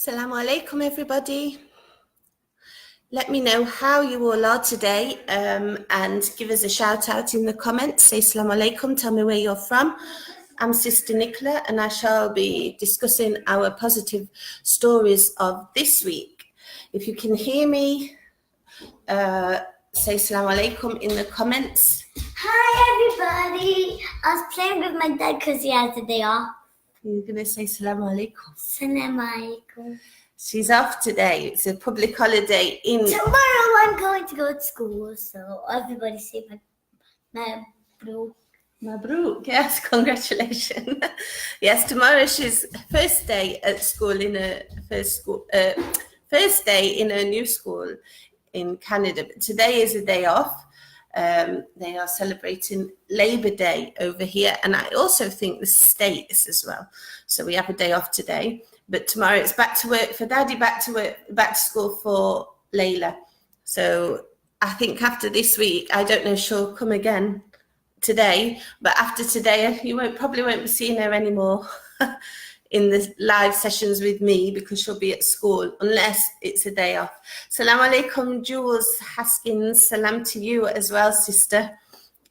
Assalamu alaikum, everybody. Let me know how you all are today and give us a shout out in the comments. Say Assalamu alaikum, tell me where you're from. I'm Sister Nicola and I shall be discussing our positive stories of this week. If you can hear me, say Assalamu alaikum in the comments. Hi everybody. I was playing with my dad because he has the day off. You're going to say Assalamu alaikum. Assalamu alaikum. She's off today. It's a public holiday in... Tomorrow I'm going to go to school, so everybody say Mabruk. Mabruk, yes, congratulations. Yes, tomorrow she's first day at school in a first day in a new school in Canada. But today is a day off. They are celebrating Labour Day over here, and I also think the States as well. So we have a day off today, but tomorrow it's back to work for Daddy, back to school for Layla. So I think after this week, I don't know if she'll come again today, but after today, you probably won't be seeing her anymore in the live sessions with me because she'll be at school unless it's a day off. Assalamu alaikum, Jules Haskins. Salam to you as well, sister.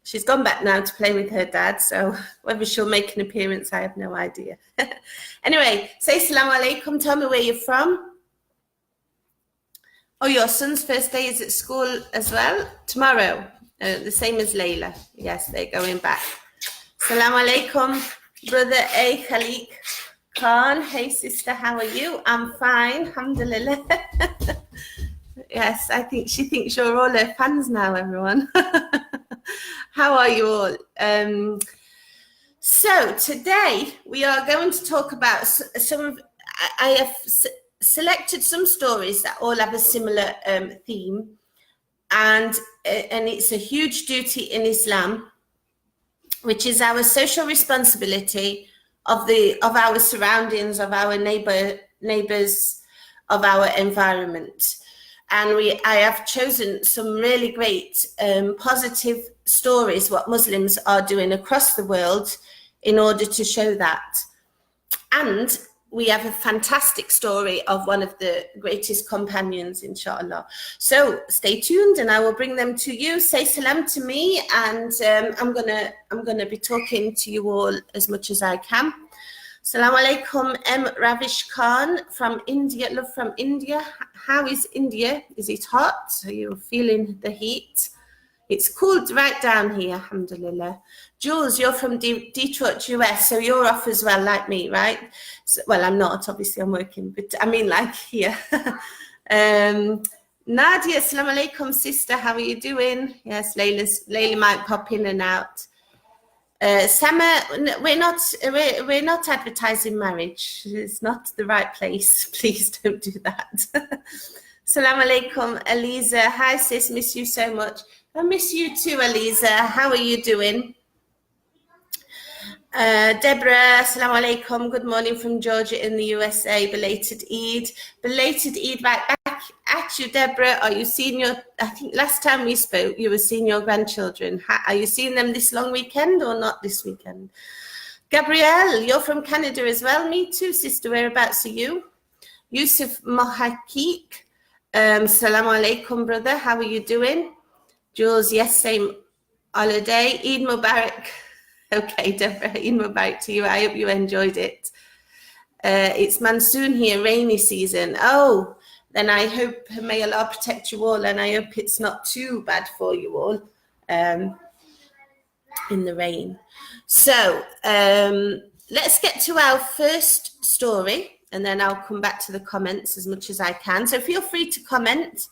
She's gone back now to play with her dad, so whether she'll make an appearance, I have no idea. Anyway, say assalamu alaikum. Tell me where you're from. Oh, your son's first day is at school as well? Tomorrow, the same as Layla. Yes, they're going back. Assalamu alaikum, brother A. Khalik Khan. Hey, sister, how are you? I'm fine, alhamdulillah. Yes, I think she thinks you're all her fans now, everyone. How are you all? So today we are going to talk about I have selected some stories that all have a similar theme, and it's a huge duty in Islam, which is our social responsibility of our surroundings, of our neighbors, of our environment. And I have chosen some really great positive stories, what Muslims are doing across the world in order to show that. And we have a fantastic story of one of the greatest companions, inshallah. So stay tuned and I will bring them to you. Say salam to me, and I'm gonna be talking to you all as much as I can. Assalamu alaikum, M. Ravish Khan from India. Love from India. How is India? Is it hot? Are you feeling the heat? It's cooled right down here, alhamdulillah. Jules, you're from Detroit, US, so you're off as well, like me, right? So, well, I'm not, obviously I'm working, but I mean like here. Nadia, assalamu alaikum, sister, how are you doing? Yes, Layla might pop in and out. Sama, we're not advertising marriage. It's not the right place. Please don't do that. Assalamu alaikum, Eliza. Hi, sis, miss you so much. I miss you too, Eliza. How are you doing? Deborah, assalamu alaikum. Good morning from Georgia in the USA. Belated Eid. Belated Eid right back at you, Deborah. Are you seeing I think last time we spoke, you were seeing your grandchildren. Are you seeing them this long weekend or not this weekend? Gabrielle, you're from Canada as well. Me too, sister. Whereabouts are you? Yusuf Mohakik. Assalamu alaikum, brother. How are you doing? Jules, yes, same holiday. Eid Mubarak. Okay, Deborah, Eid Mubarak to you. I hope you enjoyed it. It's monsoon here, rainy season. Oh, then I hope, may Allah protect you all, and I hope it's not too bad for you all in the rain. So let's get to our first story, and then I'll come back to the comments as much as I can. So feel free to comment,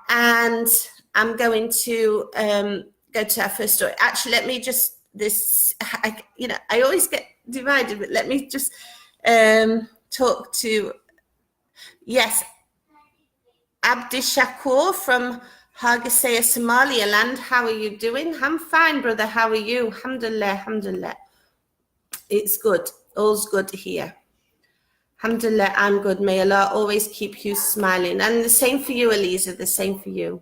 and I'm going to go to our first story. Actually, let me just, I always get divided, but let me just talk to, yes, Abdishakur from Hargeisa, Somaliland. How are you doing? I'm fine, brother. How are you? Alhamdulillah, alhamdulillah. It's good. All's good here. Alhamdulillah, I'm good. May Allah always keep you smiling. And the same for you, Eliza, the same for you.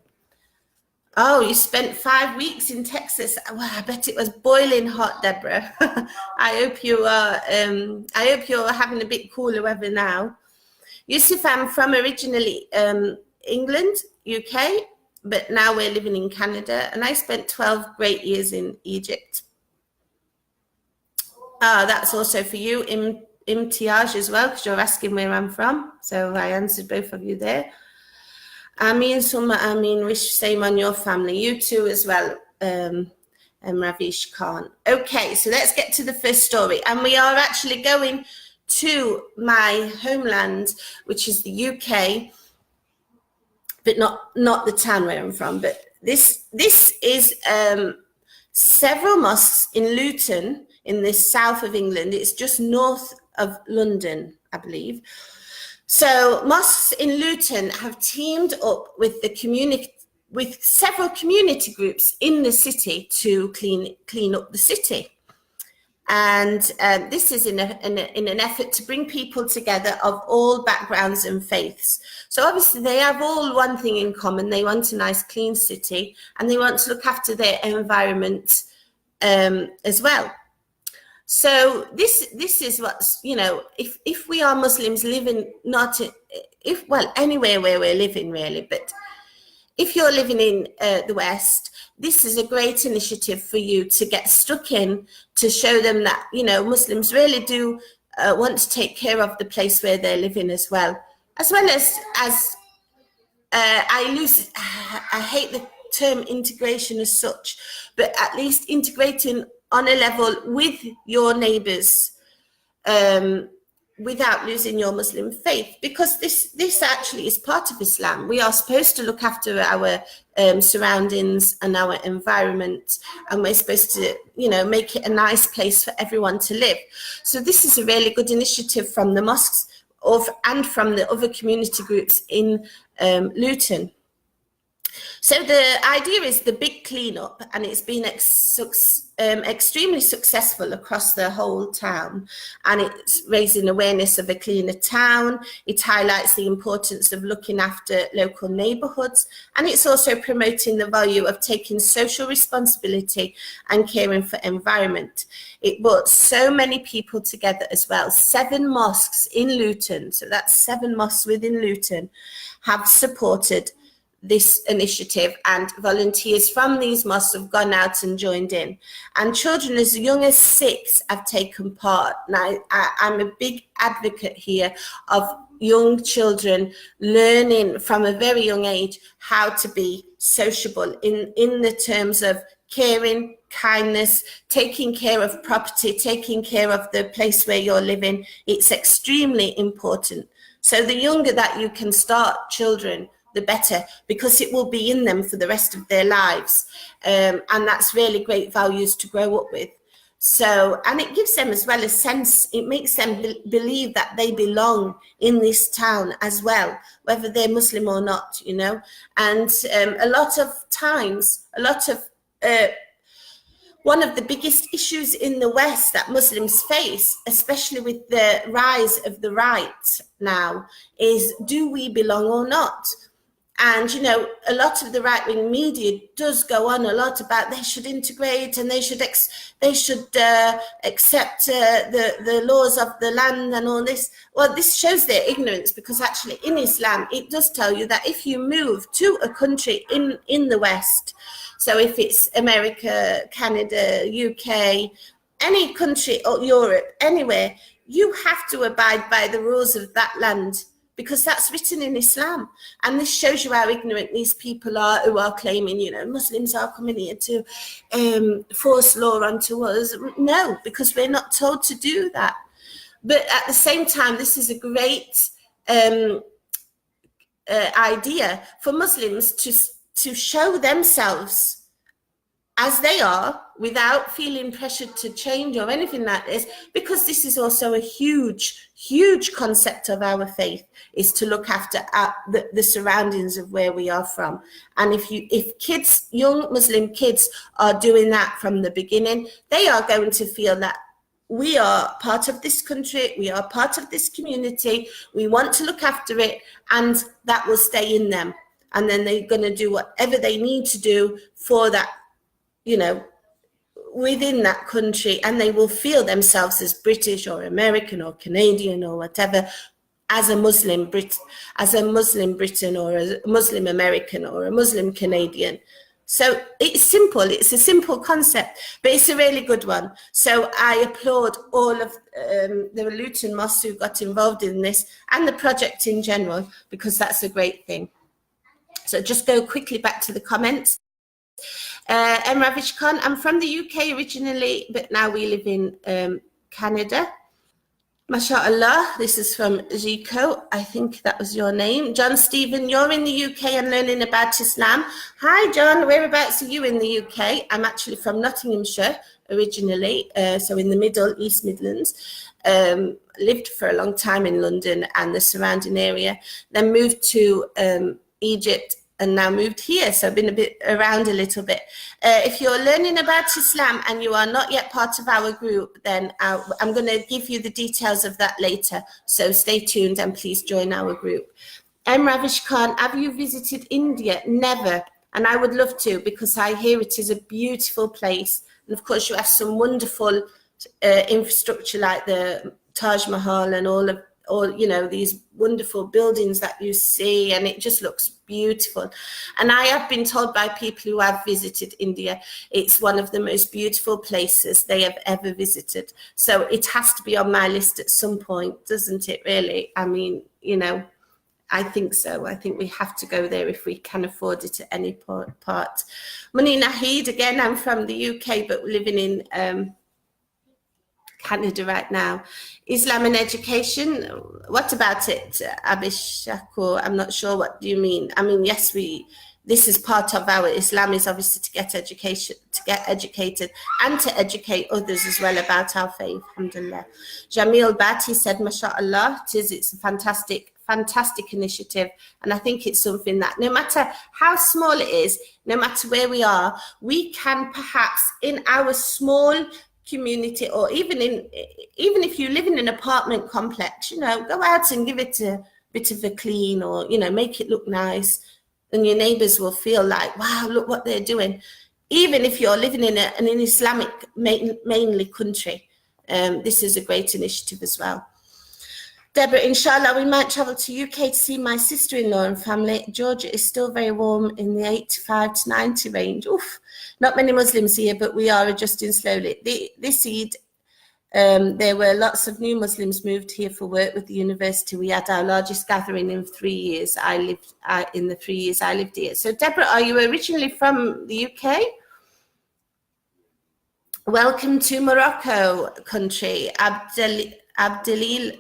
Oh, you spent 5 weeks in Texas. Well, I bet it was boiling hot, Deborah. I hope you are. I hope you're having a bit cooler weather now. Yusuf, I'm from originally England, UK, but now we're living in Canada, and I spent 12 great years in Egypt. That's also for you, Imtiaj, as well, because you're asking where I'm from. So I answered both of you there. Ameen, Summa Ameen, wish same on your family. You too as well, Ravish Khan. Okay, so let's get to the first story. And we are actually going to my homeland, which is the UK, but not the town where I'm from. But this is several mosques in Luton, in the south of England. It's just north of London, I believe. So mosques in Luton have teamed up with the community, with several community groups in the city to clean up the city. And this is in an effort to bring people together of all backgrounds and faiths. So obviously they have all one thing in common. They want a nice clean city, and they want to look after their environment as well. So this is what's, you know, if we are Muslims living anywhere where we're living really, but if you're living in the West, this is a great initiative for you to get stuck in, to show them that, you know, Muslims really do want to take care of the place where they're living as well as I hate the term integration as such, but at least integrating on a level with your neighbors, without losing your Muslim faith, because this actually is part of Islam. We are supposed to look after our surroundings and our environment, and we're supposed to, you know, make it a nice place for everyone to live. So this is a really good initiative from the mosques and from the other community groups in Luton. So the idea is the big cleanup, and it's been extremely successful across the whole town, and it's raising awareness of a cleaner town. It highlights the importance of looking after local neighbourhoods, and it's also promoting the value of taking social responsibility and caring for environment. It brought so many people together as well. 7 mosques in Luton, so that's 7 mosques within Luton, have supported this initiative, and volunteers from these mosques have gone out and joined in, and children as young as 6 have taken part. Now I'm a big advocate here of young children learning from a very young age how to be sociable in the terms of caring, kindness, taking care of property, taking care of the place where you're living. It's extremely important. So the younger that you can start children, the better, because it will be in them for the rest of their lives. And that's really great values to grow up with. So, and it gives them as well a sense, it makes them believe that they belong in this town as well, whether they're Muslim or not, you know. And a lot of times, one of the biggest issues in the West that Muslims face, especially with the rise of the right now, is do we belong or not? And, you know, a lot of the right-wing media does go on a lot about they should integrate and they should accept the laws of the land and all this. Well, this shows their ignorance, because actually in Islam, it does tell you that if you move to a country in the West, so if it's America, Canada, UK, any country or Europe, anywhere, you have to abide by the rules of that land, because that's written in Islam. And this shows you how ignorant these people are who are claiming, you know, Muslims are coming here to force law onto us. No, because we're not told to do that. But at the same time, this is a great idea for Muslims to show themselves as they are, without feeling pressured to change or anything like this, because this is also a huge concept of our faith, is to look after the surroundings of where we are from. And if kids, young Muslim kids, are doing that from the beginning, they are going to feel that we are part of this country, we are part of this community, we want to look after it, and that will stay in them. And then they're going to do whatever they need to do for that, you know, within that country, and they will feel themselves as British or American or Canadian or whatever as a Muslim Briton or a Muslim American or a Muslim Canadian. So it's simple. It's a simple concept, but it's a really good one. So I applaud all of the Luton Mosques who got involved in this and the project in general, because that's a great thing. So just go quickly back to the comments. Ravish Khan, I'm from the UK originally, but now we live in Canada. MashaAllah, this is from Zico. I think that was your name. John Stephen, you're in the UK and learning about Islam. Hi, John. Whereabouts are you in the UK? I'm actually from Nottinghamshire originally, so in the East Midlands. Lived for a long time in London and the surrounding area. Then moved to Egypt and now moved here. So I've been around a little bit. If you're learning about Islam and you are not yet part of our group, then I'm going to give you the details of that later. So stay tuned and please join our group. Ravish Khan, have you visited India? Never. And I would love to, because I hear it is a beautiful place. And of course you have some wonderful infrastructure like the Taj Mahal and all these wonderful buildings that you see, and it just looks beautiful. And I have been told by people who have visited India, it's one of the most beautiful places they have ever visited. So it has to be on my list at some point, doesn't it, really? I mean, I think so. I think we have to go there if we can afford it at any part. Muni Nahid, again, I'm from the UK, but living in Canada right now. Islam and education, what about it, Abish Shakur? I'm not sure, what do you mean? I mean, yes, this is part of our Islam, is obviously to get education, to get educated and to educate others as well about our faith, alhamdulillah. Jamil Bati said, MashaAllah, it's a fantastic initiative, and I think it's something that no matter how small it is, no matter where we are, we can perhaps in our small community, or even if you live in an apartment complex, go out and give it a bit of a clean, or make it look nice, and your neighbors will feel like, wow, look what they're doing. Even if you're living in an Islamic mainly country, this is a great initiative as well. Deborah, inshallah, we might travel to UK to see my sister-in-law and family. Georgia is still very warm in the 85 to 90 range. Oof. Not many Muslims here, but we are adjusting slowly. This Eid, there were lots of new Muslims moved here for work with the university. We had our largest gathering in 3 years. In the 3 years I lived here. So, Deborah, are you originally from the UK? Welcome to Morocco country. Abdelil.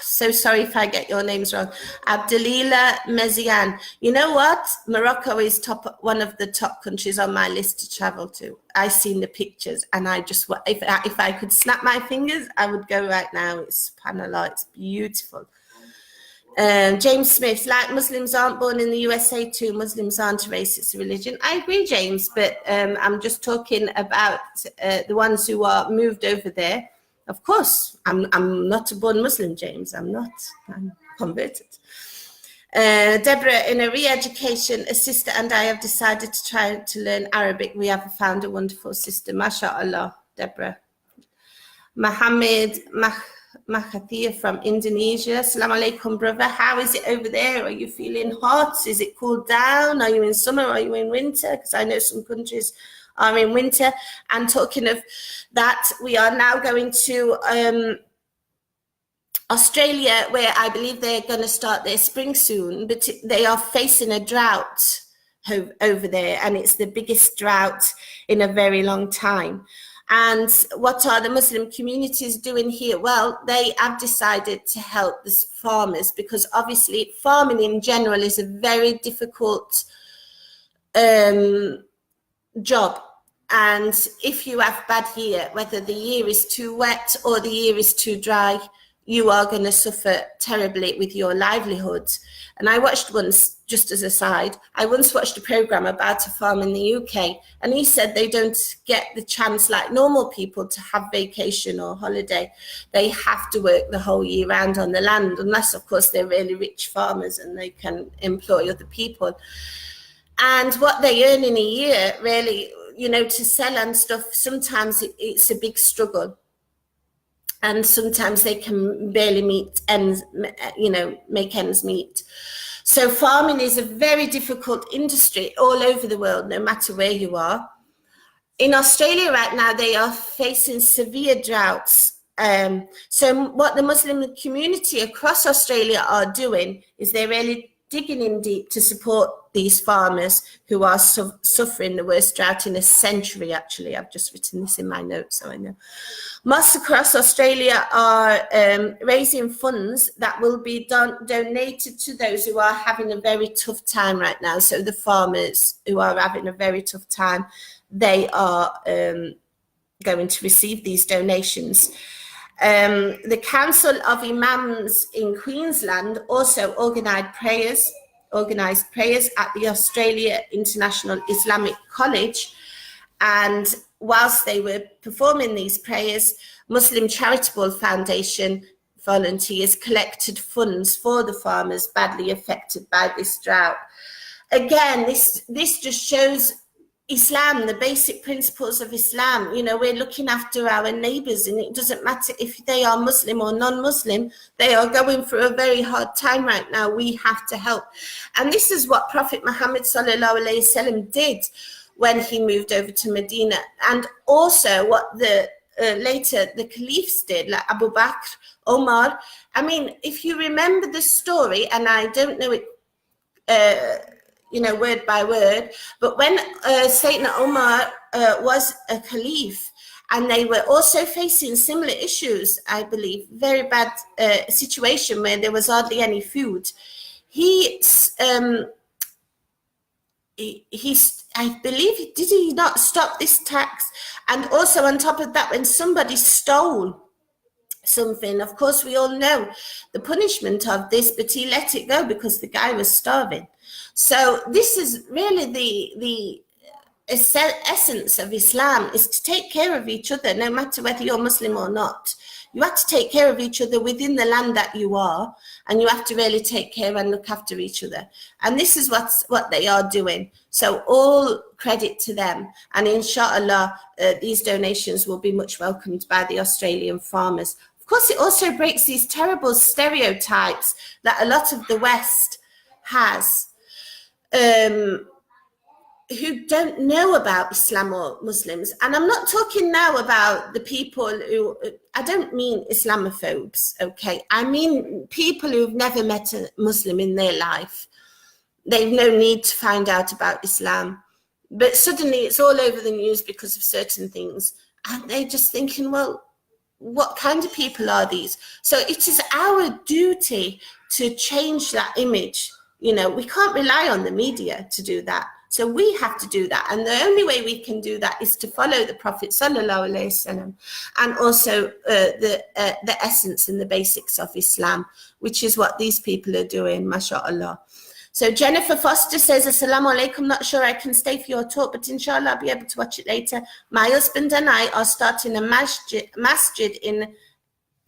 So sorry if I get your names wrong. Abdelila Mezian. You know what? Morocco is one of the top countries on my list to travel to. I've seen the pictures, and I just, if I could snap my fingers, I would go right now. It's subhanallah, it's beautiful. James Smith, like Muslims aren't born in the USA too, Muslims aren't a racist religion. I agree, James, but I'm just talking about the ones who are moved over there. Of course, I'm not a born Muslim, James. I'm not. I'm converted. Deborah, in a re-education, a sister and I have decided to try to learn Arabic. We have found a wonderful sister. MashaAllah, Deborah. Mohammed Mahathir from Indonesia. Assalamu alaikum, brother. How is it over there? Are you feeling hot? Is it cooled down? Are you in summer? Are you in winter? Because I know some countries are in winter. And talking of that, we are now going to Australia, where I believe they're going to start their spring soon, but they are facing a drought over there, and it's the biggest drought in a very long time. And what are the Muslim communities doing here? Well, they have decided to help the farmers, because obviously farming in general is a very difficult job. And if you have bad year, whether the year is too wet or the year is too dry, you are going to suffer terribly with your livelihood. And I watched once, just as a side, I once watched a program about a farm in the UK, and he said they don't get the chance like normal people to have vacation or holiday. They have to work the whole year round on the land, unless of course they're really rich farmers and they can employ other people. And what they earn in a year, really, to sell and stuff, sometimes it's a big struggle. and sometimes they can barely make ends meet. So farming is a very difficult industry all over the world, no matter where you are. In Australia right now, they are facing severe droughts. So what the Muslim community across Australia are doing is they're really digging in deep to support these farmers who are suffering the worst drought in a century, actually. I've just written this in my notes, so I know. Mosques across Australia are raising funds that will be donated to those who are having a very tough time right now. So the farmers who are having a very tough time, they are going to receive these donations. The Council of Imams in Queensland also organised prayers at the Australia International Islamic College, and whilst they were performing these prayers, Muslim Charitable Foundation volunteers collected funds for the farmers badly affected by this drought. Again, this just shows Islam, the basic principles of Islam. You know, we're looking after our neighbors, and it doesn't matter if they are Muslim or non-Muslim. They are going through a very hard time right now. We have to help. And this is what Prophet Muhammad sallallahu alaihi wasallam did when he moved over to Medina, and also what the later the caliphs did, like Abu Bakr, Omar. I mean, if you remember the story, and I don't know it word by word, but when Sayyidina Umar was a caliph, and they were also facing similar issues, I believe, very bad situation where there was hardly any food. I believe, did he not stop this tax? And also on top of that, when somebody stole something, of course we all know the punishment of this, but he let it go because the guy was starving. So this is really the essence of Islam, is to take care of each other, no matter whether you're Muslim or not. You have to take care of each other within the land that you are, and you have to really take care and look after each other. And this is what they are doing. So all credit to them. And inshallah, these donations will be much welcomed by the Australian farmers. Of course, it also breaks these terrible stereotypes that a lot of the West has, who don't know about Islam or Muslims. And I'm not talking now about the people who, I don't mean Islamophobes, okay? I mean people who've never met a Muslim in their life. They've no need to find out about Islam. But suddenly it's all over the news because of certain things. And they're just thinking, well, what kind of people are these? So it is our duty to change that image. You know, we can't rely on the media to do that. So we have to do that. And the only way we can do that is to follow the Prophet sallallahu alaihi wasallam, and also the essence and the basics of Islam, which is what these people are doing, mashallah. So Jennifer Foster says, Assalamu alaikum, not sure I can stay for your talk, but inshallah I'll be able to watch it later. My husband and I are starting a masjid in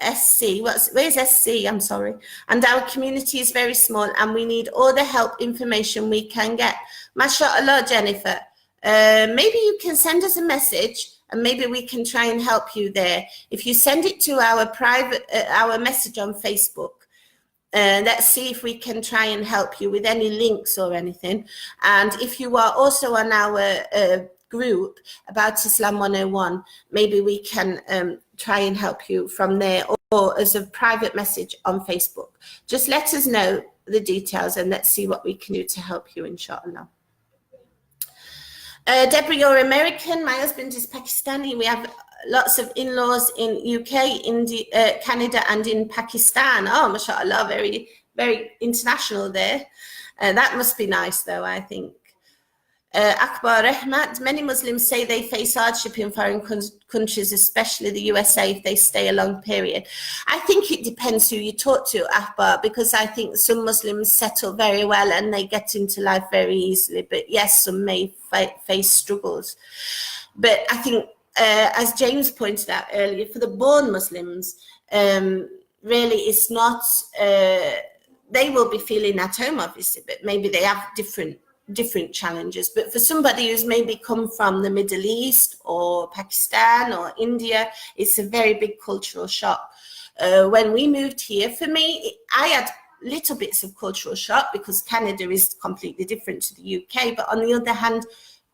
SC. Where's SC? I'm sorry. And our community is very small, and we need all the help information we can get. MashaAllah, Jennifer. Maybe you can send us a message, and maybe we can try and help you there. If you send it to our private, our message on Facebook, let's see if we can try and help you with any links or anything. And if you are also on our group about Islam 101, maybe we can try and help you from there, or as a private message on Facebook. Just let us know the details, and let's see what we can do to help you, inshallah. Deborah, you're American. My husband is Pakistani. We have lots of in-laws in UK, India, Canada, and in Pakistan. Oh, mashallah, very, very international there. That must be nice, though, I think. Akbar Rahmat, many Muslims say they face hardship in foreign countries, especially the USA, if they stay a long period. I think it depends who you talk to, Akbar, because I think some Muslims settle very well and they get into life very easily. But yes, some may face struggles. But I think, as James pointed out earlier, for the born Muslims, really it's not, they will be feeling at home, obviously, but maybe they have different different challenges. But for somebody who's maybe come from the Middle East or Pakistan or India, it's a very big cultural shock. When we moved here, for me, I had little bits of cultural shock because Canada is completely different to the UK. But on the other hand,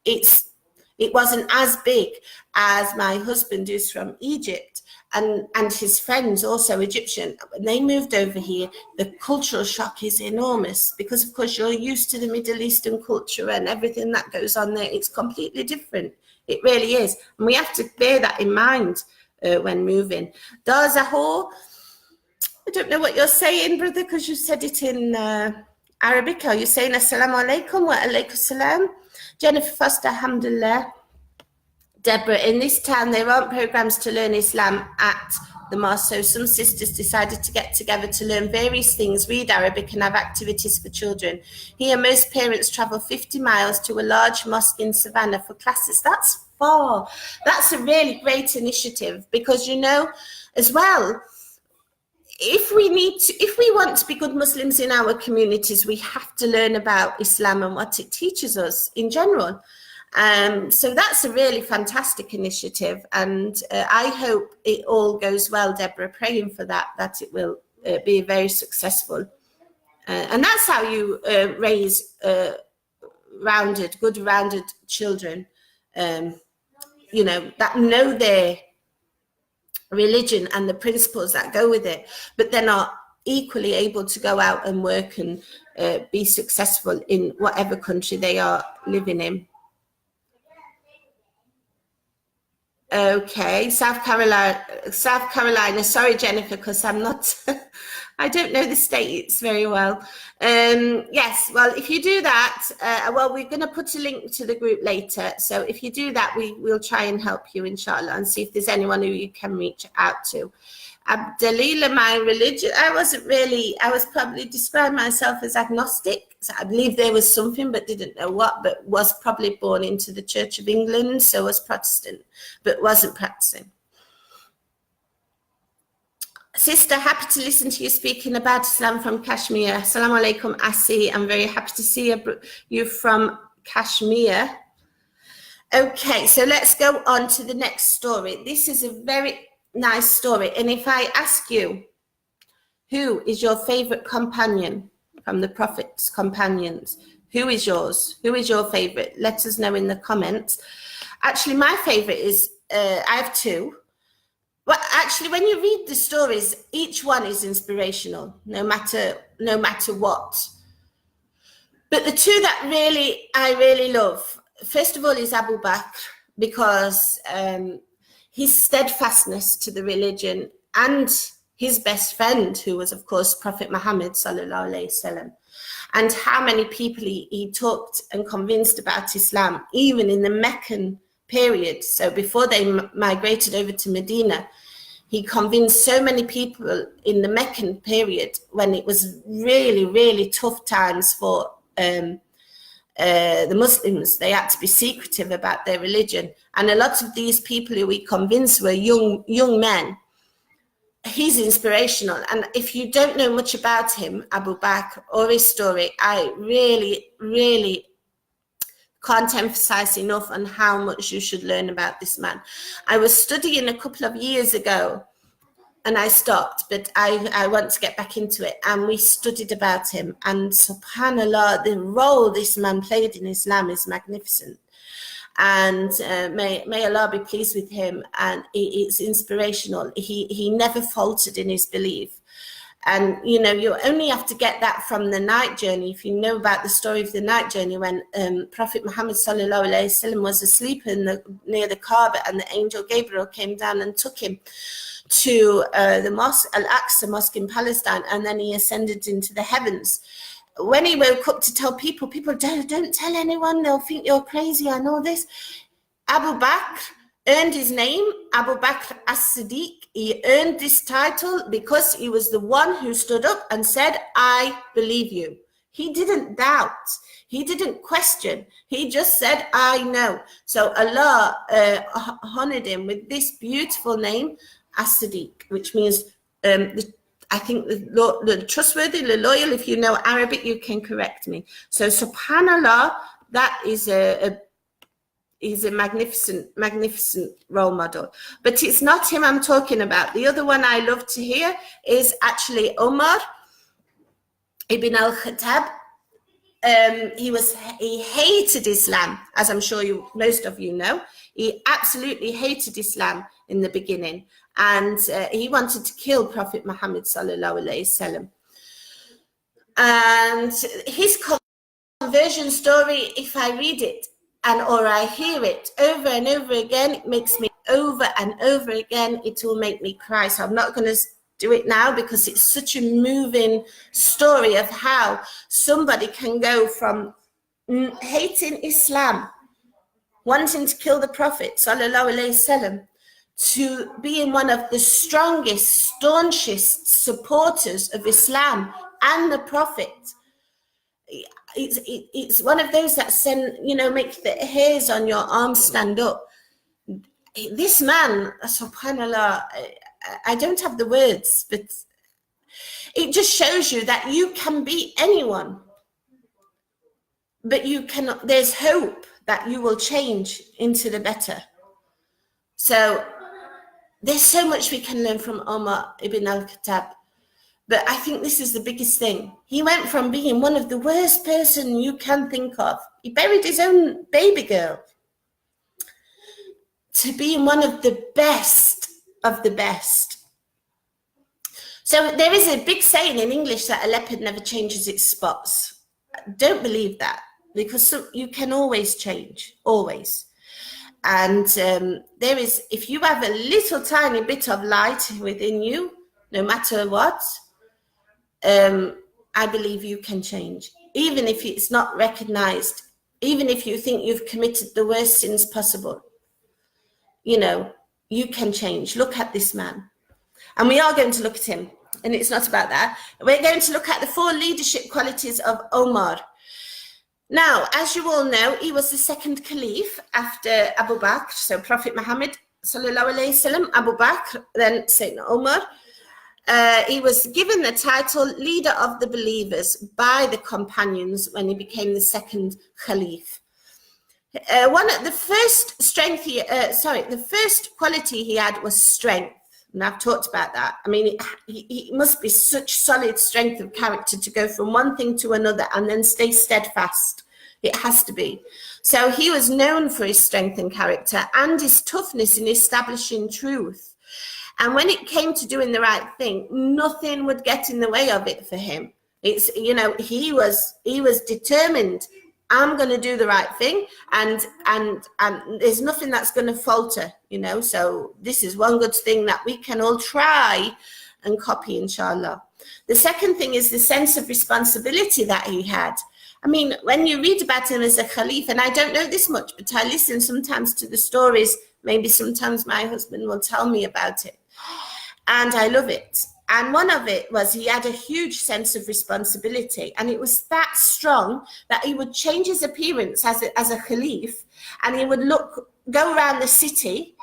it wasn't as big as my husband, who's from Egypt, and his friends, also Egyptian. When they moved over here, the cultural shock is enormous because, of course, you're used to the Middle Eastern culture and everything that goes on there. It's completely different. It really is. And we have to bear that in mind when moving. Dazahor, I don't know what you're saying, brother, because you said it in Arabic. Are you saying assalamu alaikum wa alaikum salam? Jennifer Foster, alhamdulillah. Deborah, in this town, there aren't programs to learn Islam at the mosque, so some sisters decided to get together to learn various things, read Arabic and have activities for children. Here, most parents travel 50 miles to a large mosque in Savannah for classes. That's far. That's a really great initiative because, you know, as well, if we want to be good Muslims in our communities, we have to learn about Islam and what it teaches us in general. So that's a really fantastic initiative, and I hope it all goes well, Deborah, praying for that it will be very successful. And that's how you raise good rounded children, you know, that know their religion and the principles that go with it, but they're not equally able to go out and work and be successful in whatever country they are living in. Okay, South Carolina. Sorry, Jennifer, because I'm not, I don't know the states very well. Yes, well, if you do that, well, we're going to put a link to the group later. So if you do that, we'll try and help you, inshallah, and see if there's anyone who you can reach out to. Abdalila, my religion, I was probably describing myself as agnostic. So I believe there was something, but didn't know what, but was probably born into the Church of England, so was Protestant, but wasn't practicing. Sister, happy to listen to you speaking about Islam from Kashmir. Assalamu alaikum, Asi. I'm very happy to see you from Kashmir. Okay, so let's go on to the next story. This is a very nice story. And if I ask you, who is your favorite companion from the Prophet's companions? Who is yours? Who is your favorite? Let us know in the comments. Actually, my favorite is, I have two. Well, actually, when you read the stories, each one is inspirational, no matter what. But the two that I really love, first of all, is Abu Bakr, because his steadfastness to the religion, and his best friend, who was, of course, Prophet Muhammad sallallahu alaihi wasallam, and how many people he talked and convinced about Islam, even in the Meccan period. So before they migrated over to Medina, he convinced so many people in the Meccan period, when it was really, really tough times for the Muslims. They had to be secretive about their religion, and a lot of these people who he convinced were young men. He's inspirational, and if you don't know much about him, Abu Bakr, or his story, I really, really can't emphasize enough on how much you should learn about this man. I was studying a couple of years ago, and I stopped, but I want to get back into it. And we studied about him. And subhanAllah, the role this man played in Islam is magnificent. And may Allah be pleased with him. And it's inspirational. He never faltered in his belief. And, you know, you only have to get that from the night journey. If you know about the story of the night journey, when Prophet Muhammad sallallahu alaihi wasallam was asleep near the Kaaba, and the angel Gabriel came down and took him to the mosque, Al-Aqsa Mosque in Palestine, and then he ascended into the heavens. When he woke up to tell people don't tell anyone, they'll think you're crazy and all this. Abu Bakr earned his name, Abu Bakr as-Siddiq. He earned this title because he was the one who stood up and said, I believe you. He didn't doubt. He didn't question. He just said, I know. So Allah honored him with this beautiful name, as-Siddiq, which means I think the trustworthy, the loyal, if you know Arabic, you can correct me. So subhanallah, that is a magnificent role model. But it's not him I'm talking about. The other one I love to hear is actually Umar ibn Al Khattab. He hated Islam, as I'm sure most of you know. He absolutely hated Islam in the beginning, and he wanted to kill Prophet Muhammad sallallahu alaihi wasallam. And his conversion story, if I read it or I hear it over and over again, it makes me over and over again. It will make me cry. So I'm not going to do it now because it's such a moving story of how somebody can go from hating Islam, wanting to kill the Prophet sallallahu alaihi wasallam, to being one of the strongest, staunchest supporters of Islam and the Prophet. It's one of those that make the hairs on your arms stand up. This man, subhanallah, I don't have the words, but it just shows you that you can be anyone, but you cannot. There's hope that you will change into the better. So there's so much we can learn from Umar ibn Al Khattab, but I think this is the biggest thing. He went from being one of the worst person you can think of. He buried his own baby girl, to being one of the best of the best. So there is a big saying in English that a leopard never changes its spots. Don't believe that, because you can always change, always. And there is, if you have a little tiny bit of light within you, no matter what, I believe you can change. Even if it's not recognized, even if you think you've committed the worst sins possible, you can change. Look at this man. And we are going to look at him. And it's not about that. We're going to look at the 4 leadership qualities of Omar. Now, as you all know, he was the second caliph after Abu Bakr. So Prophet Muhammad, sallallahu alayhi wasallam, Abu Bakr, then Sayyidina Omar. He was given the title leader of the believers by the companions when he became the second caliph. One of the first the first quality he had was strength. And I've talked about that. I mean, he must be such solid strength of character to go from one thing to another and then stay steadfast. It has to be. So he was known for his strength and character and his toughness in establishing truth. And when it came to doing the right thing, nothing would get in the way of it for him. It's, he was determined. I'm going to do the right thing, and there's nothing that's going to falter, So this is one good thing that we can all try and copy, inshallah. The second thing is the sense of responsibility that he had. I mean, when you read about him as a caliph, and I don't know this much, but I listen sometimes to the stories. Maybe sometimes my husband will tell me about it, and I love it. And one of it was he had a huge sense of responsibility, and it was that strong that he would change his appearance as a caliph, and he would go around the city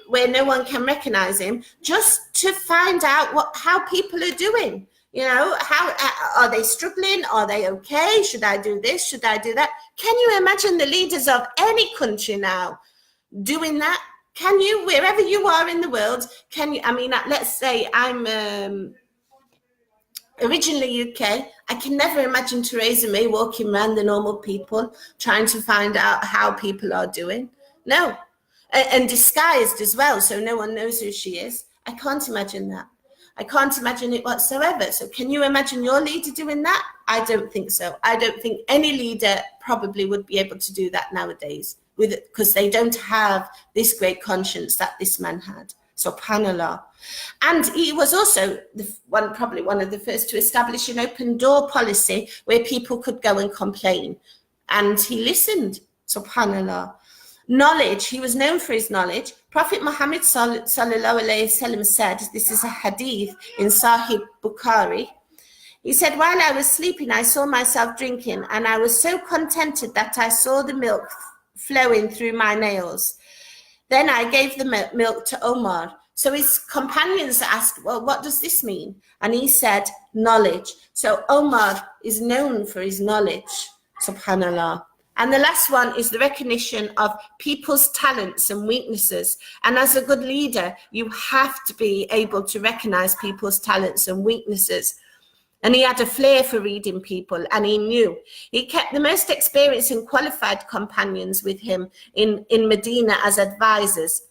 where no one can recognize him, just to find out how people are doing. How are they struggling? Are they okay? Should I do this? Should I do that? Can you imagine the leaders of any country now doing that? Can you, wherever you are in the world, let's say I'm originally UK, I can never imagine Theresa May walking around the normal people, trying to find out how people are doing. No. And disguised as well, so no one knows who she is. I can't imagine that. I can't imagine it whatsoever. So can you imagine your leader doing that? I don't think so. I don't think any leader probably would be able to do that nowadays, because they don't have this great conscience that this man had. SubhanAllah. And he was also probably one of the first to establish an open door policy where people could go and complain. And he listened, SubhanAllah. Knowledge, he was known for his knowledge. Prophet Muhammad sallallahu alayhi wasallam said, this is a hadith in Sahih Bukhari. He said, while I was sleeping, I saw myself drinking, and I was so contented that I saw the milk flowing through my nails. Then I gave the milk to Omar, So his companions asked, well, what does this mean? And he said, knowledge. So Omar is known for his knowledge, subhanallah. And the last one is the recognition of people's talents and weaknesses. And as a good leader, you have to be able to recognize people's talents and weaknesses. And he had a flair for reading people, and he knew. He kept the most experienced and qualified companions with him in Medina as advisors.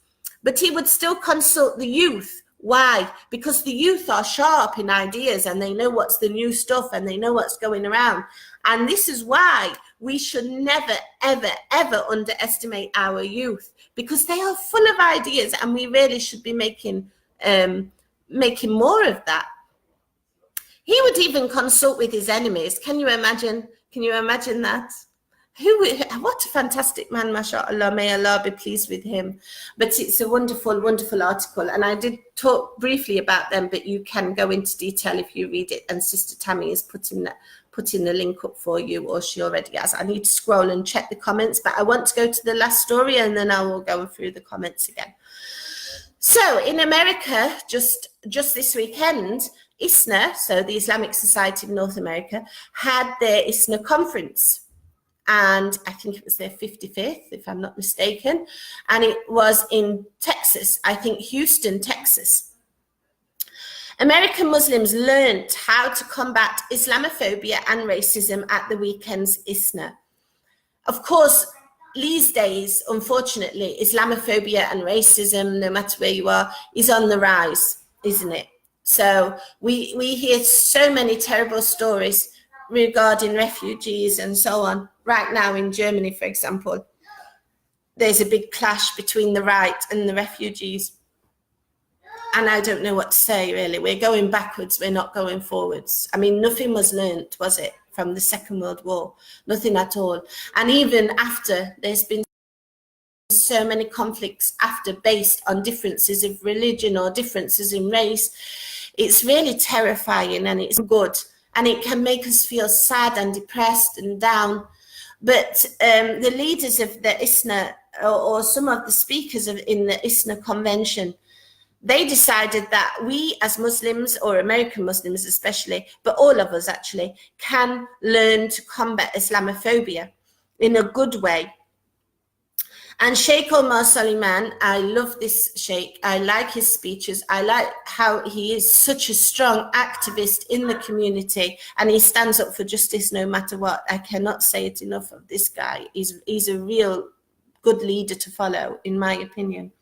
But he would still consult the youth. Why? Because the youth are sharp in ideas, and they know what's the new stuff, and they know what's going around. And this is why we should never, ever, ever underestimate our youth, because they are full of ideas, and we really should be making more of that. He would even consult with his enemies. Can you imagine? Can you imagine that? What a fantastic man, mashallah. May Allah be pleased with him. But it's a wonderful, wonderful article. And I did talk briefly about them, but you can go into detail if you read it. And Sister Tammy is putting the link up for you, or she already has. I need to scroll and check the comments, but I want to go to the last story, and then I will go through the comments again. So in America, just this weekend, ISNA, so the Islamic Society of North America, had their ISNA conference. And I think it was their 55th, if I'm not mistaken. And it was in Texas, I think Houston, Texas. American Muslims learned how to combat Islamophobia and racism at the weekend's ISNA. Of course, these days, unfortunately, Islamophobia and racism, no matter where you are, is on the rise, isn't it? So we hear so many terrible stories regarding refugees and so on. Right now in Germany, for example, there's a big clash between the right and the refugees. And I don't know what to say, really. We're going backwards, we're not going forwards. I mean, nothing was learnt, was it, from the Second World War? Nothing at all. And even after, there's been so many conflicts after based on differences of religion or differences in race. It's really terrifying, and it's good. And it can make us feel sad and depressed and down. But the leaders of the ISNA, or some of the speakers in the ISNA convention, they decided that we as Muslims, or American Muslims especially, but all of us actually, can learn to combat Islamophobia in a good way. And Sheikh Omar Suleiman, I love this Sheikh. I like his speeches. I like how he is such a strong activist in the community, and he stands up for justice no matter what. I cannot say it enough of this guy. He's a real good leader to follow, in my opinion.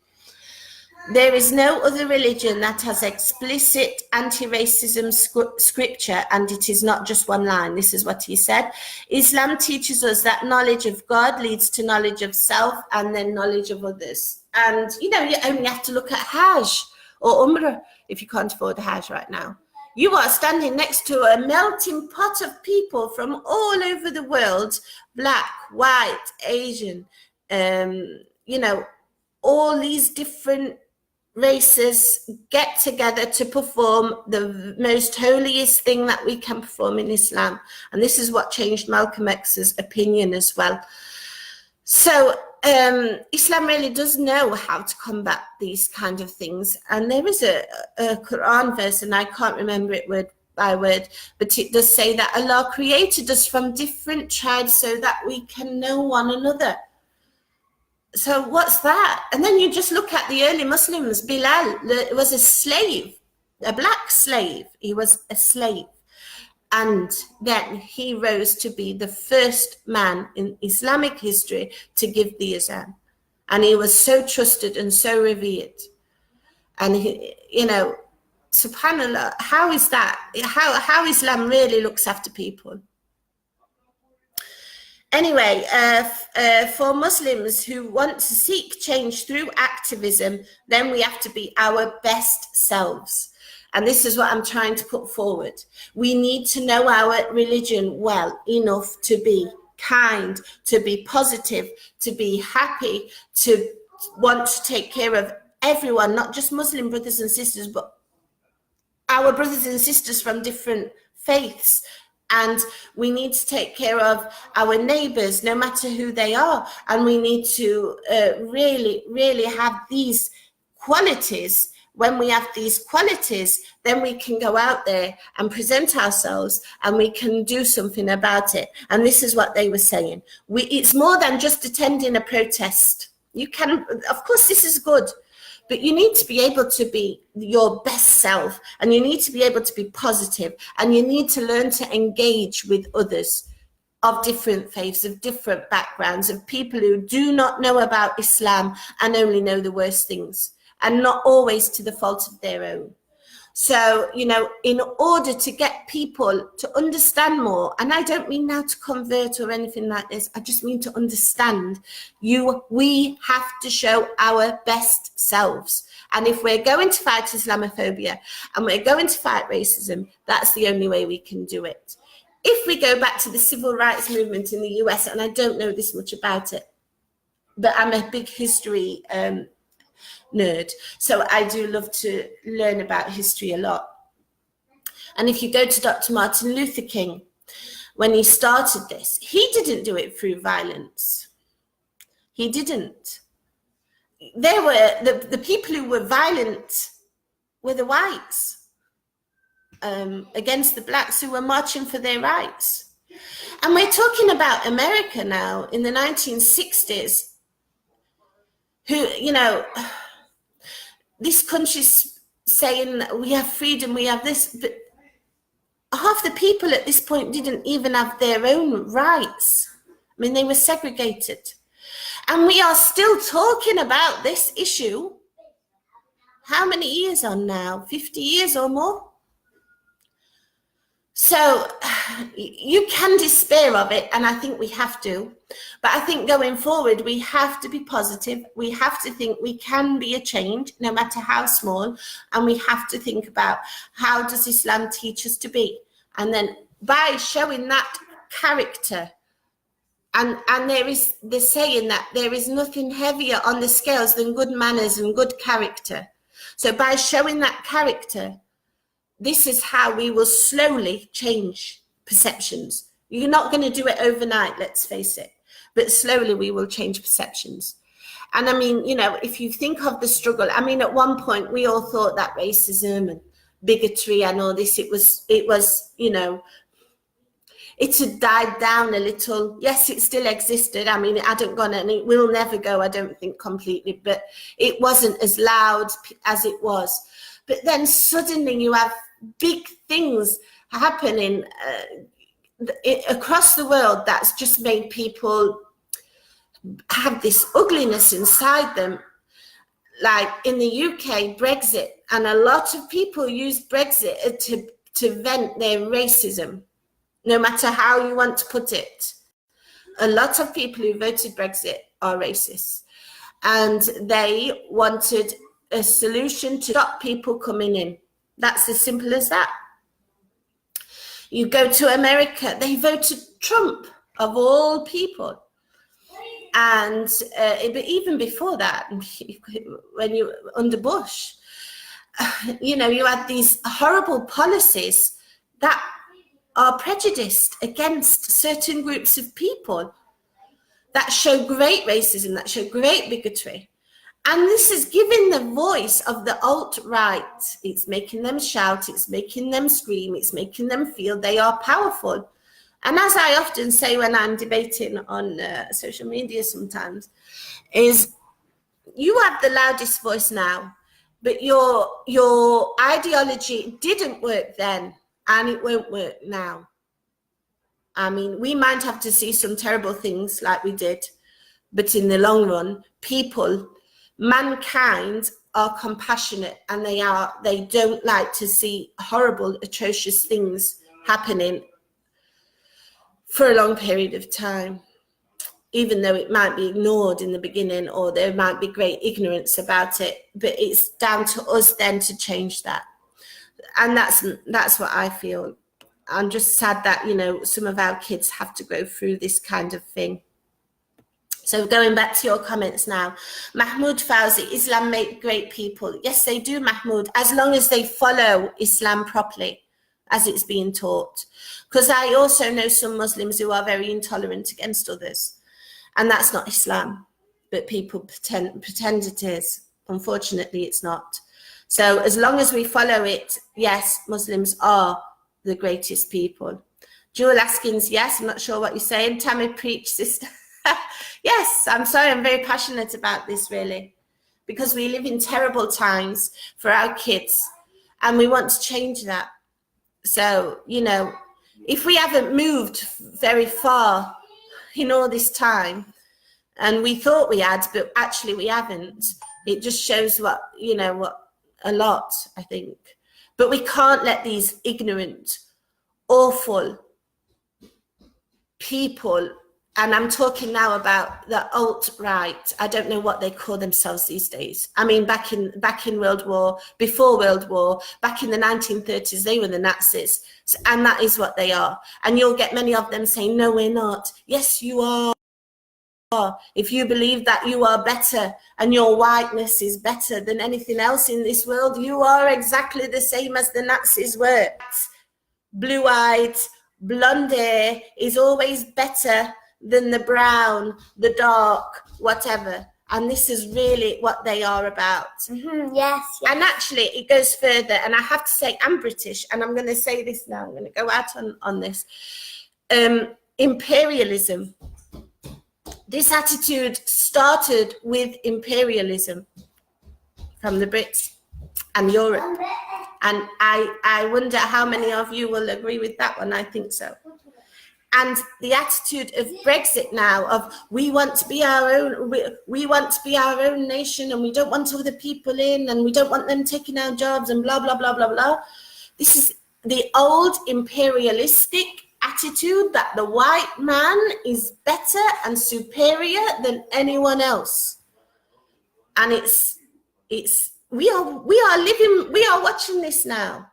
There is no other religion that has explicit anti-racism scripture, and it is not just one line. This is what he said. Islam teaches us that knowledge of God leads to knowledge of self, and then knowledge of others. And, you know, you only have to look at Hajj or Umrah if you can't afford a Hajj right now. You are standing next to a melting pot of people from all over the world, black, white, Asian, you know, all these different races get together to perform the most holiest thing that we can perform in Islam. And this is what changed Malcolm X's opinion as well. So Islam really does know how to combat these kind of things. And there is a Quran verse, and I can't remember it word by word, but it does say that Allah created us from different tribes so that we can know one another. So what's that? And then you just look at the early Muslims. Bilal was a slave, a black slave. He was a slave. And then he rose to be the first man in Islamic history to give the azan. And he was so trusted and so revered. And, he, you know, subhanAllah, how is that? How Islam really looks after people. Anyway, for Muslims who want to seek change through activism, then we have to be our best selves. And this is what I'm trying to put forward. We need to know our religion well enough to be kind, to be positive, to be happy, to want to take care of everyone, not just Muslim brothers and sisters, but our brothers and sisters from different faiths. And we need to take care of our neighbors, no matter who they are. And we need to really, really have these qualities when we have these qualities, then we can go out there and present ourselves and we can do something about it. And this is what they were saying. It's more than just attending a protest. You can, of course, this is good, but you need to be able to be your best self, and you need to be able to be positive, and you need to learn to engage with others of different faiths, of different backgrounds, of people who do not know about Islam and only know the worst things, and not always to the fault of their own. So, you know, in order to get people to understand more, and I don't mean now to convert or anything like this, I just mean to understand, we have to show our best selves. And if we're going to fight Islamophobia and we're going to fight racism, that's the only way we can do it. If we go back to the civil rights movement in the US, and I don't know this much about it, but I'm a big history nerd, so I do love to learn about history a lot. And if you go to Dr. Martin Luther King, when he started this, he didn't do it through violence. He didn't. There were the people who were violent were the whites against the blacks who were marching for their rights. And we're talking about America now in the 1960s, who, you know, this country's saying we have freedom, we have this, but half the people at this point didn't even have their own rights. I mean, they were segregated. And we are still talking about this issue. How many years on now? 50 years or more? So you can despair of it, and I think we have to. But I think going forward, we have to be positive. We have to think we can be a change, no matter how small. And we have to think about, how does Islam teach us to be? And then by showing that character, and there is the saying that there is nothing heavier on the scales than good manners and good character. So by showing that character, this is how we will slowly change perceptions. You're not going to do it overnight, let's face it, but slowly we will change perceptions. And I mean, you know, if you think of the struggle, I mean, at one point we all thought that racism and bigotry and all this, it was, you know, it had died down a little. Yes, it still existed. I mean, it hadn't gone, and it will never go, I don't think, completely, but it wasn't as loud as it was. But then suddenly you have big things happening across the world that's just made people have this ugliness inside them. Like in the UK, Brexit, and a lot of people use Brexit to vent their racism, no matter how you want to put it. A lot of people who voted Brexit are racist, and they wanted a solution to stop people coming in. That's as simple as that. You go to America, they voted Trump, of all people. And but even before that, when you under Bush, you know, you had these horrible policies that are prejudiced against certain groups of people, that show great racism, that show great bigotry. And this is giving the voice of the alt-right. It's making them shout, it's making them scream, it's making them feel they are powerful. And as I often say when I'm debating on social media sometimes, is you have the loudest voice now, but your ideology didn't work then, and it won't work now. I mean, we might have to see some terrible things like we did, but in the long run, mankind are compassionate, and they don't like to see horrible, atrocious things happening for a long period of time, even though it might be ignored in the beginning, or there might be great ignorance about it. But it's down to us then to change that. And that's what I feel. I'm just sad that, you know, some of our kids have to go through this kind of thing. So going back to your comments now, Mahmoud Fauzi, Islam make great people. Yes, they do, Mahmoud, as long as they follow Islam properly, as it's being taught. Because I also know some Muslims who are very intolerant against others. And that's not Islam, but people pretend it is. Unfortunately, it's not. So as long as we follow it, yes, Muslims are the greatest people. Jewel Askins, yes, I'm not sure what you're saying. Tammy, preach, sister. Yes, I'm sorry, I'm very passionate about this, really, because we live in terrible times for our kids, and we want to change that. So, you know, if we haven't moved very far in all this time, and we thought we had, but actually we haven't, it just shows what, you know, what a lot, I think. But we can't let these ignorant, awful people, and I'm talking now about the alt-right, I don't know what they call themselves these days. I mean, back in World War, before World War, back in the 1930s, they were the Nazis. So, and that is what they are. And you'll get many of them saying, no, we're not. Yes, you are. If you believe that you are better and your whiteness is better than anything else in this world, you are exactly the same as the Nazis were. Blue-eyed, blonde hair is always better than the brown, the dark, whatever. And this is really what they are about. Yes. And actually, it goes further. And I have to say, I'm British, and I'm going to say this now. I'm going to go out on this. Imperialism. This attitude started with imperialism from the Brits and Europe. And I wonder how many of you will agree with that one. I think so. And the attitude of Brexit now, of we want to be our own, we want to be our own nation, and we don't want other people in, and we don't want them taking our jobs, and blah, blah, blah, blah, blah. This is the old imperialistic attitude that the white man is better and superior than anyone else. And we are watching this now.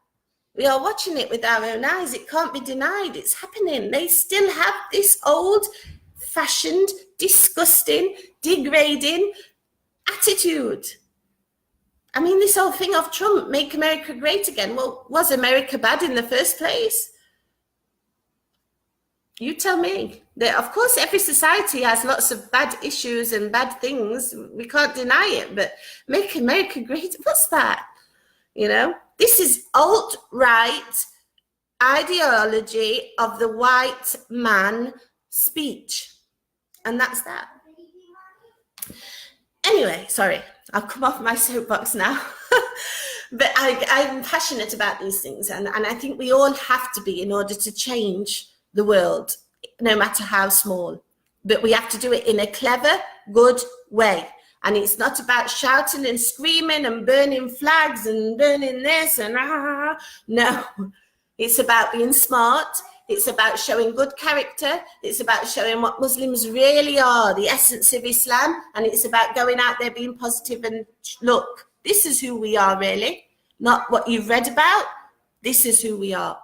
We are watching it with our own eyes. It can't be denied. It's happening. They still have this old-fashioned, disgusting, degrading attitude. I mean, this whole thing of Trump, make America great again. Well, was America bad in the first place? You tell me. Of course, every society has lots of bad issues and bad things. We can't deny it. But make America great, what's that? You know? This is alt-right ideology of the white man speech. And that's that. Anyway, sorry, I've come off my soapbox now. But I'm passionate about these things. And I think we all have to be in order to change the world, no matter how small. But we have to do it in a clever, good way. And it's not about shouting and screaming and burning flags and burning this and no. It's about being smart. It's about showing good character. It's about showing what Muslims really are, the essence of Islam. And it's about going out there being positive and look, this is who we are really, not what you've read about. This is who we are.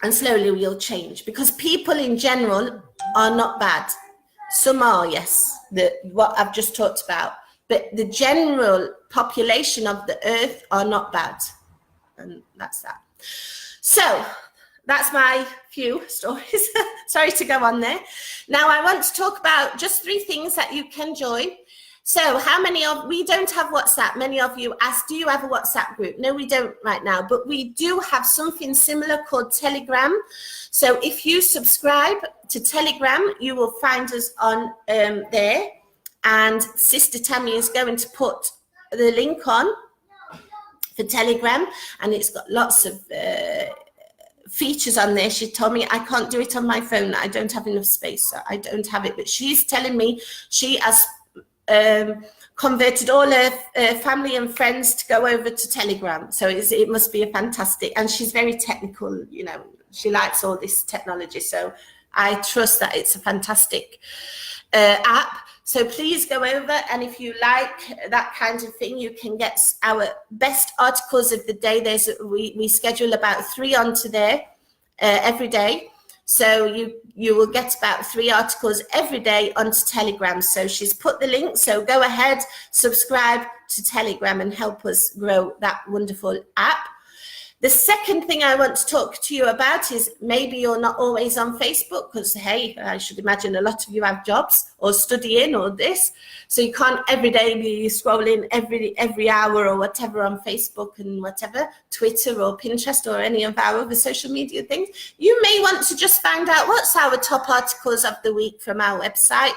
And slowly we'll change, because people in general are not bad. Some are, yes, what I've just talked about. But the general population of the earth are not bad. And that's that. So that's my few stories. Sorry to go on there. Now I want to talk about just 3 things that you can join. So we don't have WhatsApp. Many of you asked, do you have a WhatsApp group? No, we don't right now, but we do have something similar called Telegram. So if you subscribe to Telegram, you will find us on there. And Sister Tammy is going to put the link on for Telegram, and it's got lots of features on there. She told me I can't do it on my phone. I don't have enough space, so I don't have it. But she's telling me she has converted all her family and friends to go over to Telegram. So it must be a fantastic, and she's very technical, you know, she likes all this technology. So I trust that it's a fantastic app. So please go over, and if you like that kind of thing, you can get our best articles of the day. We schedule about 3 onto there every day. So you will get about 3 articles every day onto Telegram. So she's put the link. So go ahead, subscribe to Telegram and help us grow that wonderful app. The second thing I want to talk to you about is maybe you're not always on Facebook because, hey, I should imagine a lot of you have jobs or studying or this. So you can't every day be scrolling every hour or whatever on Facebook and whatever, Twitter or Pinterest or any of our other social media things. You may want to just find out what's our top articles of the week from our website.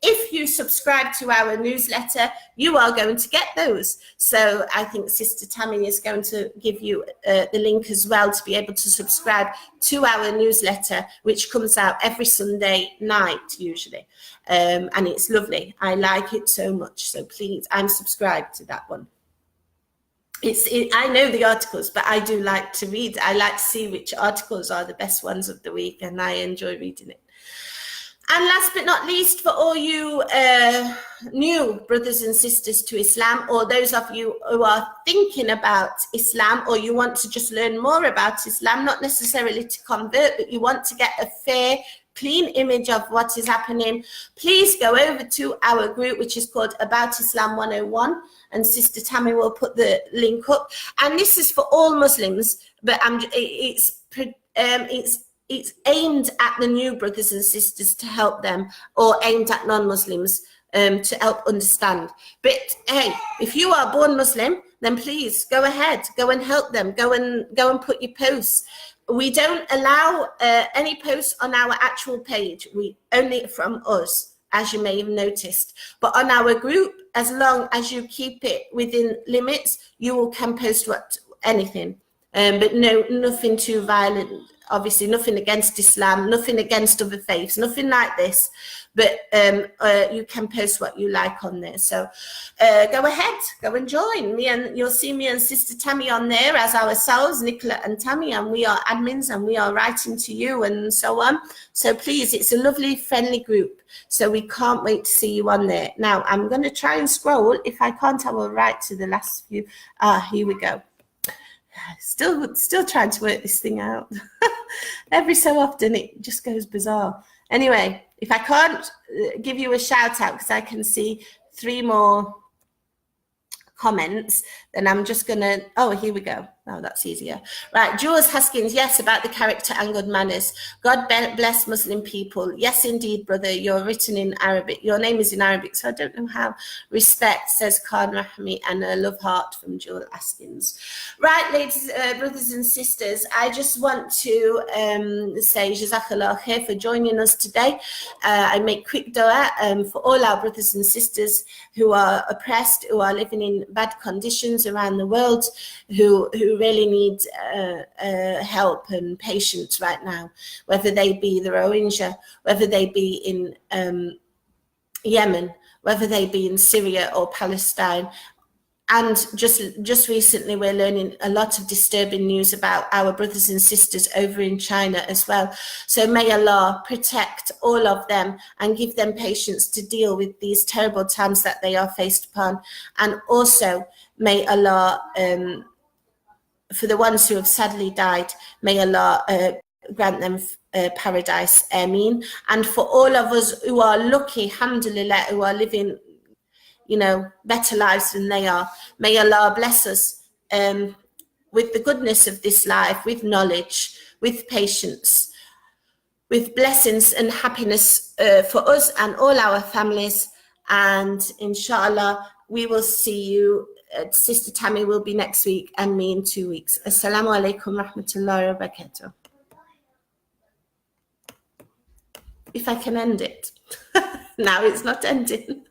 If you subscribe to our newsletter, you are going to get those. So I think Sister Tammy is going to give you the link as well to be able to subscribe to our newsletter, which comes out every Sunday night usually. And it's lovely. I like it so much. So please, I'm subscribed to that one. I know the articles, but I do like to read. I like to see which articles are the best ones of the week, and I enjoy reading it. And last but not least, for all you new brothers and sisters to Islam, or those of you who are thinking about Islam, or you want to just learn more about Islam, not necessarily to convert, but you want to get a fair, clean image of what is happening, please go over to our group, which is called About Islam 101, and Sister Tammy will put the link up. And this is for all Muslims, but it's aimed at the new brothers and sisters to help them, or aimed at non-Muslims to help understand. But hey, if you are born Muslim, then please go ahead, go and help them, go and put your posts. We don't allow any posts on our actual page. We only from us, as you may have noticed. But on our group, as long as you keep it within limits, you can post anything. But no, nothing too violent. Obviously, nothing against Islam, nothing against other faiths, nothing like this. But you can post what you like on there. So go ahead, go and join me, and you'll see me and Sister Tammy on there as ourselves, Nicola and Tammy, and we are admins and we are writing to you and so on. So please, it's a lovely, friendly group. So we can't wait to see you on there. Now, I'm going to try and scroll. If I can't, I will write to the last few. Here we go. Still trying to work this thing out. Every so often it just goes bizarre. Anyway, if I can't give you a shout out because I can see 3 more comments, then I'm just gonna, oh, here we go. Oh, that's easier. Right, Jules Haskins, yes, about the character and good manners. God bless Muslim people. Yes, indeed, brother, you're written in Arabic. Your name is in Arabic, so I don't know how. Respect, says Khan Rahmi, and a love heart from Jules Haskins. Right, ladies, brothers and sisters, I just want to say Jazakallah khair for joining us today. I make quick dua for all our brothers and sisters who are oppressed, who are living in bad conditions around the world, who really need help and patience right now, whether they be the Rohingya, whether they be in Yemen, whether they be in Syria or Palestine. And just recently, we're learning a lot of disturbing news about our brothers and sisters over in China as well. So may Allah protect all of them and give them patience to deal with these terrible times that they are faced upon. And also may Allah, for the ones who have sadly died, may Allah grant them paradise, ameen. And for all of us who are lucky, alhamdulillah, who are living, better lives than they are, may Allah bless us with the goodness of this life, with knowledge, with patience, with blessings and happiness for us and all our families. And inshallah, we will see you. Sister Tammy will be next week and me in 2 weeks. Assalamu alaikum rahmatullahi wa barakatuh. If I can end it. Now it's not ending.